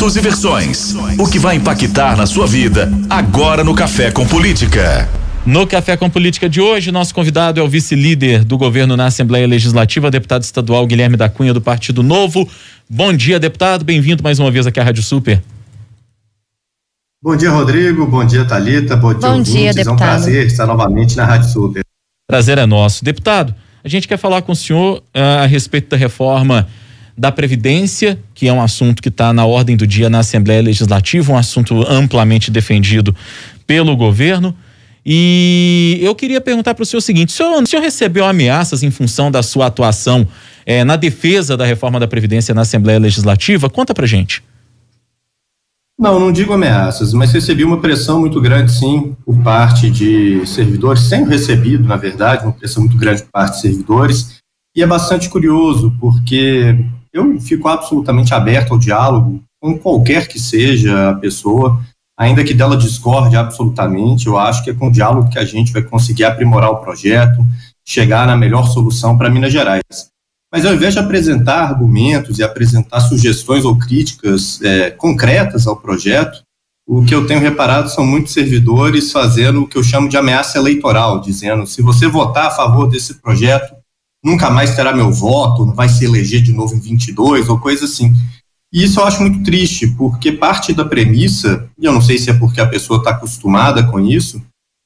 Fatos e versões. O que vai impactar na sua vida agora no Café com Política. No Café com Política de hoje, nosso convidado é o vice-líder do governo na Assembleia Legislativa, deputado estadual Guilherme da Cunha, do Partido Novo. Bom dia, deputado. Bem-vindo mais uma vez aqui à Rádio Super. Bom dia, Rodrigo. Bom dia, Thalita. Bom dia, deputado. É um prazer estar novamente na Rádio Super. Prazer é nosso. Deputado, a gente quer falar com o senhor a respeito da reforma da Previdência, que é um assunto que está na ordem do dia na Assembleia Legislativa, um assunto amplamente defendido pelo governo. E eu queria perguntar para o senhor o seguinte: o senhor recebeu ameaças em função da sua atuação na defesa da reforma da Previdência na Assembleia Legislativa? Conta pra gente. Não digo ameaças, mas recebi uma pressão muito grande, sim, por parte de servidores. Tenho recebido, na verdade, uma pressão muito grande por parte de servidores, e é bastante curioso, porque eu fico absolutamente aberto ao diálogo com qualquer que seja a pessoa, ainda que dela discorde absolutamente. Eu acho que é com o diálogo que a gente vai conseguir aprimorar o projeto, chegar na melhor solução para Minas Gerais. Mas ao invés de apresentar argumentos e apresentar sugestões ou críticas concretas ao projeto, o que eu tenho reparado são muitos servidores fazendo o que eu chamo de ameaça eleitoral, dizendo: se você votar a favor desse projeto, nunca mais terá meu voto, não vai se eleger de novo em 22 ou coisa assim. E isso eu acho muito triste, porque parte da premissa, e eu não sei se é porque a pessoa está acostumada com isso,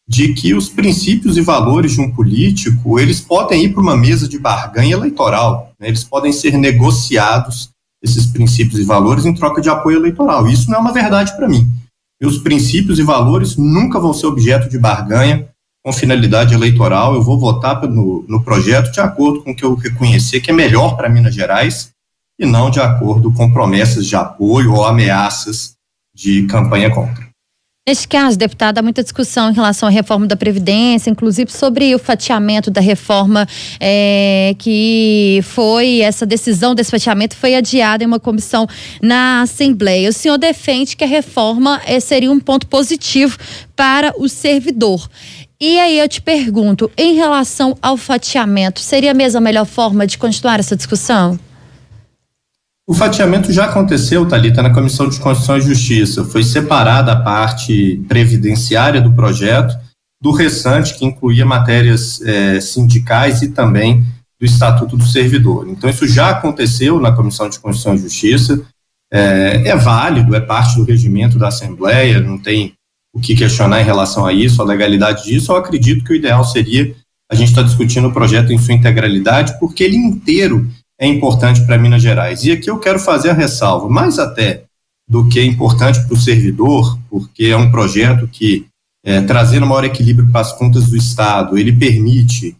de que os princípios e valores de um político, eles podem ir para uma mesa de barganha eleitoral, né? Eles podem ser negociados, esses princípios e valores, em troca de apoio eleitoral. Isso não é uma verdade para mim. E os princípios e valores nunca vão ser objeto de barganha com finalidade eleitoral. Eu vou votar no projeto de acordo com o que eu reconhecer que é melhor para Minas Gerais, e não de acordo com promessas de apoio ou ameaças de campanha contra. Neste caso, deputado, há muita discussão em relação à reforma da Previdência, inclusive sobre o fatiamento da reforma, que foi, essa decisão desse fatiamento foi adiada em uma comissão na Assembleia. O senhor defende que a reforma seria um ponto positivo para o servidor. E aí eu te pergunto, em relação ao fatiamento, seria mesmo a melhor forma de continuar essa discussão? O fatiamento já aconteceu, Thalita, na Comissão de Constituição e Justiça. Foi separada a parte previdenciária do projeto do restante, que incluía matérias sindicais e também do Estatuto do Servidor. Então, isso já aconteceu na Comissão de Constituição e Justiça. É válido, é parte do regimento da Assembleia, não tem o que questionar em relação a isso, a legalidade disso. Eu acredito que o ideal seria a gente estar discutindo o projeto em sua integralidade, porque ele inteiro é importante para Minas Gerais. E aqui eu quero fazer a ressalva, mais até do que é importante para o servidor, porque é um projeto que, trazendo maior equilíbrio para as contas do Estado, ele permite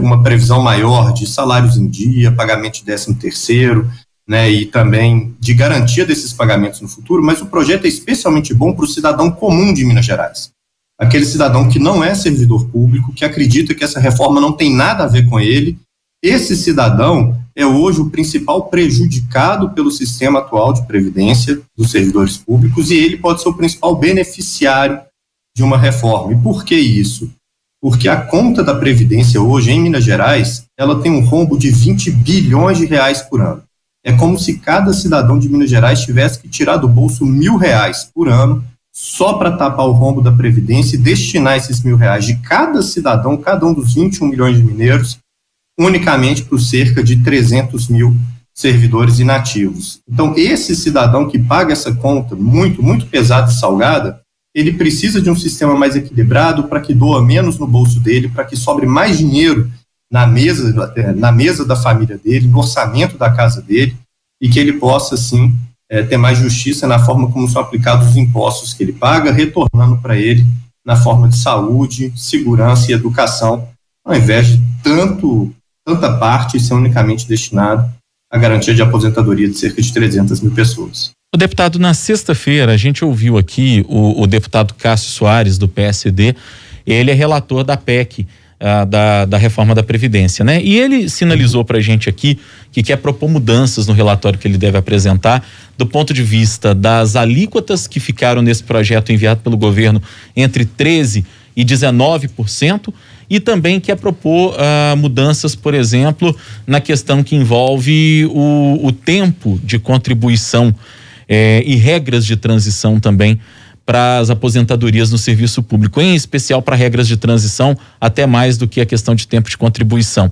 uma previsão maior de salários em dia, pagamento de 13º, né, e também de garantia desses pagamentos no futuro, mas o projeto é especialmente bom para o cidadão comum de Minas Gerais. Aquele cidadão que não é servidor público, que acredita que essa reforma não tem nada a ver com ele. Esse cidadão é hoje o principal prejudicado pelo sistema atual de previdência dos servidores públicos, e ele pode ser o principal beneficiário de uma reforma. E por que isso? Porque a conta da Previdência hoje em Minas Gerais, ela tem um rombo de 20 bilhões de reais por ano. É como se cada cidadão de Minas Gerais tivesse que tirar do bolso R$1.000 por ano só para tapar o rombo da Previdência e destinar esses R$1.000 de cada cidadão, cada um dos 21 milhões de mineiros, unicamente para os cerca de 300 mil servidores inativos. Então, esse cidadão que paga essa conta muito, muito pesada e salgada, ele precisa de um sistema mais equilibrado para que doa menos no bolso dele, para que sobre mais dinheiro na mesa da família dele, no orçamento da casa dele, e que ele possa, sim, ter mais justiça na forma como são aplicados os impostos que ele paga, retornando para ele na forma de saúde, segurança e educação, ao invés de tanta parte ser unicamente destinado à garantia de aposentadoria de cerca de 300 mil pessoas. O deputado, na sexta-feira, a gente ouviu aqui o deputado Cássio Soares, do PSD, ele é relator da PEC, da reforma da Previdência, né? E ele sinalizou pra gente aqui que quer propor mudanças no relatório que ele deve apresentar do ponto de vista das alíquotas que ficaram nesse projeto enviado pelo governo entre 13% e 19%, e também quer propor mudanças, por exemplo, na questão que envolve o tempo de contribuição. e regras de transição também para as aposentadorias no serviço público, em especial para regras de transição, até mais do que a questão de tempo de contribuição.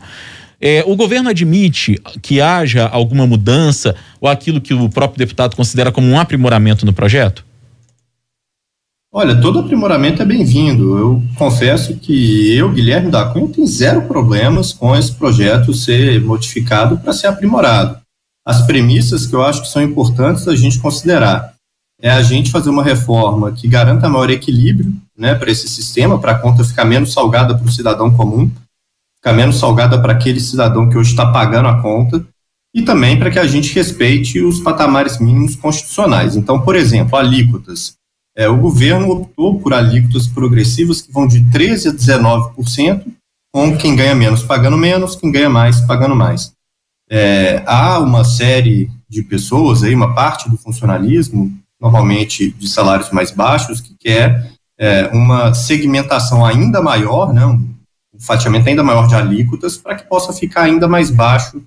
O governo admite que haja alguma mudança ou aquilo que o próprio deputado considera como um aprimoramento no projeto? Olha, todo aprimoramento é bem-vindo. Eu confesso que eu, Guilherme da Cunha, tenho zero problemas com esse projeto ser modificado para ser aprimorado. As premissas que eu acho que são importantes a gente considerar é a gente fazer uma reforma que garanta maior equilíbrio, né, para esse sistema, para a conta ficar menos salgada para o cidadão comum, ficar menos salgada para aquele cidadão que hoje está pagando a conta, e também para que a gente respeite os patamares mínimos constitucionais. Então, por exemplo, alíquotas. O governo optou por alíquotas progressivas que vão de 13% a 19%, com quem ganha menos pagando menos, quem ganha mais pagando mais. Há uma série de pessoas, aí, uma parte do funcionalismo, normalmente de salários mais baixos, que quer uma segmentação ainda maior, né, um fatiamento ainda maior de alíquotas, para que possa ficar ainda mais baixo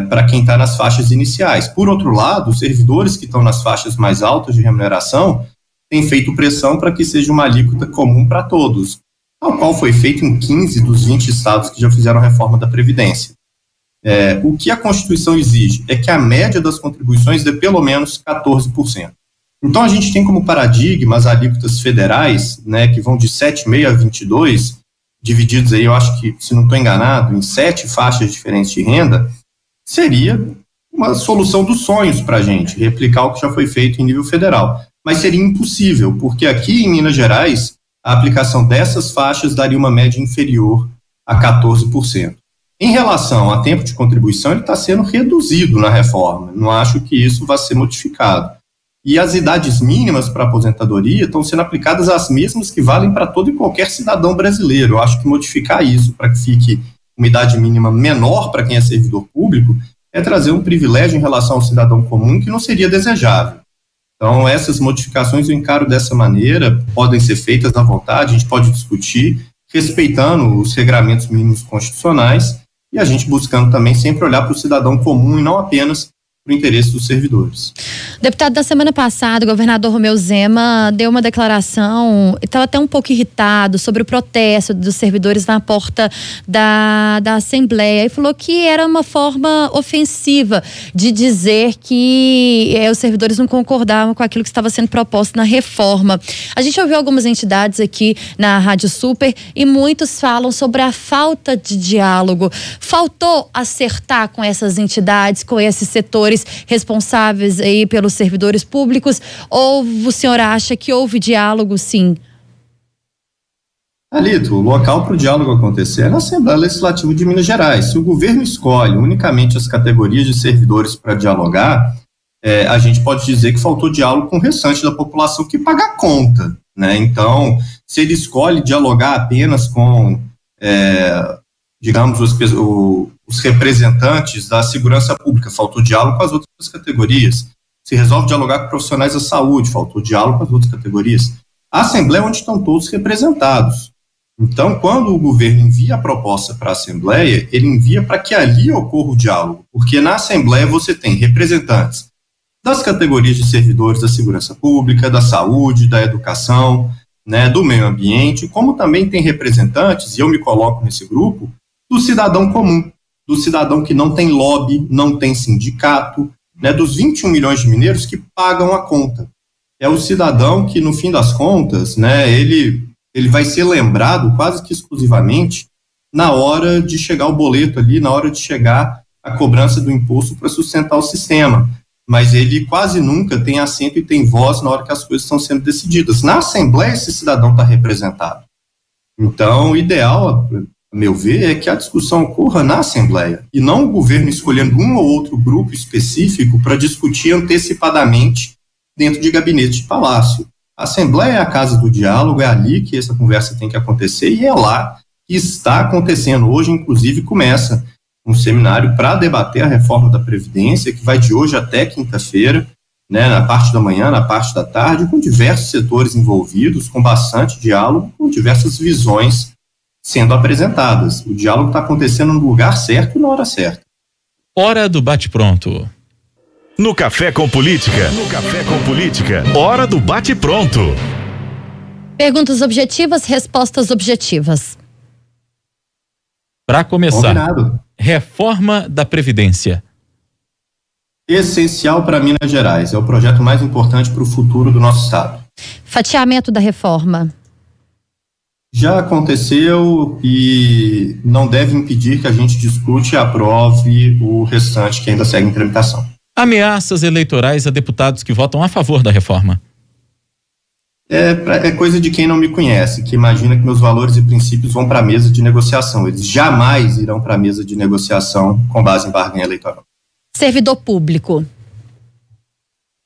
para quem está nas faixas iniciais. Por outro lado, os servidores que estão nas faixas mais altas de remuneração têm feito pressão para que seja uma alíquota comum para todos, ao qual foi feito em 15 dos 20 estados que já fizeram a reforma da Previdência. O que a Constituição exige é que a média das contribuições dê pelo menos 14%. Então, a gente tem como paradigma as alíquotas federais, né, que vão de 7,5% a 22%, divididos aí, eu acho que, se não estou enganado, em 7 faixas diferentes de renda, seria uma solução dos sonhos para a gente, replicar o que já foi feito em nível federal. Mas seria impossível, porque aqui em Minas Gerais, a aplicação dessas faixas daria uma média inferior a 14%. Em relação a tempo de contribuição, ele está sendo reduzido na reforma. Não acho que isso vá ser modificado. E as idades mínimas para aposentadoria estão sendo aplicadas as mesmas que valem para todo e qualquer cidadão brasileiro. Eu acho que modificar isso para que fique uma idade mínima menor para quem é servidor público é trazer um privilégio em relação ao cidadão comum que não seria desejável. Então, essas modificações eu encaro dessa maneira, podem ser feitas à vontade, a gente pode discutir, respeitando os regramentos mínimos constitucionais e a gente buscando também sempre olhar para o cidadão comum e não apenas para o interesse dos servidores. Deputado, na semana passada, o governador Romeu Zema deu uma declaração, estava até um pouco irritado sobre o protesto dos servidores na porta da Assembleia e falou que era uma forma ofensiva de dizer que os servidores não concordavam com aquilo que estava sendo proposto na reforma. A gente ouviu algumas entidades aqui na Rádio Super e muitos falam sobre a falta de diálogo. Faltou acertar com essas entidades, com esses setores responsáveis aí pelos servidores públicos, ou o senhor acha que houve diálogo, sim? Alito, o local para o diálogo acontecer é na Assembleia Legislativa de Minas Gerais. Se o governo escolhe unicamente as categorias de servidores para dialogar, a gente pode dizer que faltou diálogo com o restante da população que paga a conta, né? Então, se ele escolhe dialogar apenas com, digamos, os representantes da segurança pública, faltou diálogo com as outras categorias. Se resolve dialogar com profissionais da saúde, faltou diálogo com as outras categorias. A Assembleia é onde estão todos representados. Então, quando o governo envia a proposta para a Assembleia, ele envia para que ali ocorra o diálogo, porque na Assembleia você tem representantes das categorias de servidores da segurança pública, da saúde, da educação, né, do meio ambiente, como também tem representantes, e eu me coloco nesse grupo, do cidadão comum, do cidadão que não tem lobby, não tem sindicato, né, dos 21 milhões de mineiros que pagam a conta. É o cidadão que, no fim das contas, né, ele vai ser lembrado quase que exclusivamente na hora de chegar o boleto ali, na hora de chegar a cobrança do imposto para sustentar o sistema. Mas ele quase nunca tem assento e tem voz na hora que as coisas estão sendo decididas. Na Assembleia, esse cidadão está representado. Então, o ideal, a meu ver, é que a discussão ocorra na Assembleia e não o governo escolhendo um ou outro grupo específico para discutir antecipadamente dentro de gabinete de palácio. A Assembleia é a casa do diálogo, é ali que essa conversa tem que acontecer e é lá que está acontecendo. Hoje, inclusive, começa um seminário para debater a reforma da Previdência, que vai de hoje até quinta-feira, né, na parte da manhã, na parte da tarde, com diversos setores envolvidos, com bastante diálogo, com diversas visões sendo apresentadas. O diálogo está acontecendo no lugar certo e na hora certa. Hora do bate-pronto. No Café com Política. No Café com Política. Hora do bate-pronto. Perguntas objetivas, respostas objetivas. Para começar, Combinado. reforma da Previdência. Essencial para Minas Gerais. É o projeto mais importante para o futuro do nosso estado. Fatiamento da reforma. Já aconteceu e não deve impedir que a gente discute e aprove o restante que ainda segue em tramitação. Ameaças eleitorais a deputados que votam a favor da reforma. É coisa de quem não me conhece, que imagina que meus valores e princípios vão para a mesa de negociação. Eles jamais irão para a mesa de negociação com base em barganha eleitoral. Servidor público.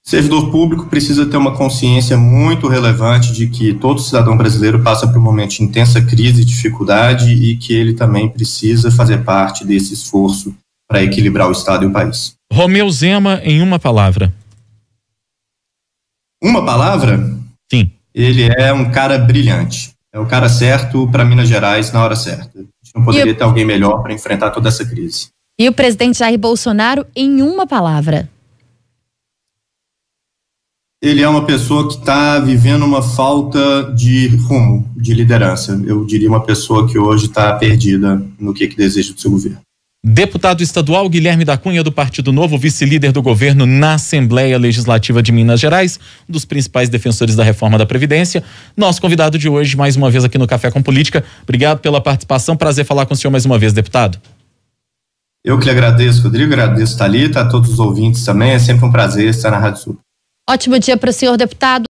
Servidor público precisa ter uma consciência muito relevante de que todo cidadão brasileiro passa por um momento de intensa crise e dificuldade e que ele também precisa fazer parte desse esforço para equilibrar o Estado e o país. Romeu Zema, em uma palavra. Uma palavra? Sim. Ele é um cara brilhante. É o cara certo para Minas Gerais na hora certa. A gente não poderia ter alguém melhor para enfrentar toda essa crise. E o presidente Jair Bolsonaro, em uma palavra. Ele é uma pessoa que está vivendo uma falta de rumo, de liderança. Eu diria uma pessoa que hoje está perdida no que deseja do seu governo. Deputado estadual Guilherme da Cunha, do Partido Novo, vice-líder do governo na Assembleia Legislativa de Minas Gerais, um dos principais defensores da reforma da Previdência. Nosso convidado de hoje, mais uma vez aqui no Café com Política. Obrigado pela participação, prazer falar com o senhor mais uma vez, deputado. Eu que lhe agradeço, Rodrigo, agradeço, Thalita, a todos os ouvintes também. É sempre um prazer estar na Rádio Sul. Ótimo dia para o senhor, deputado.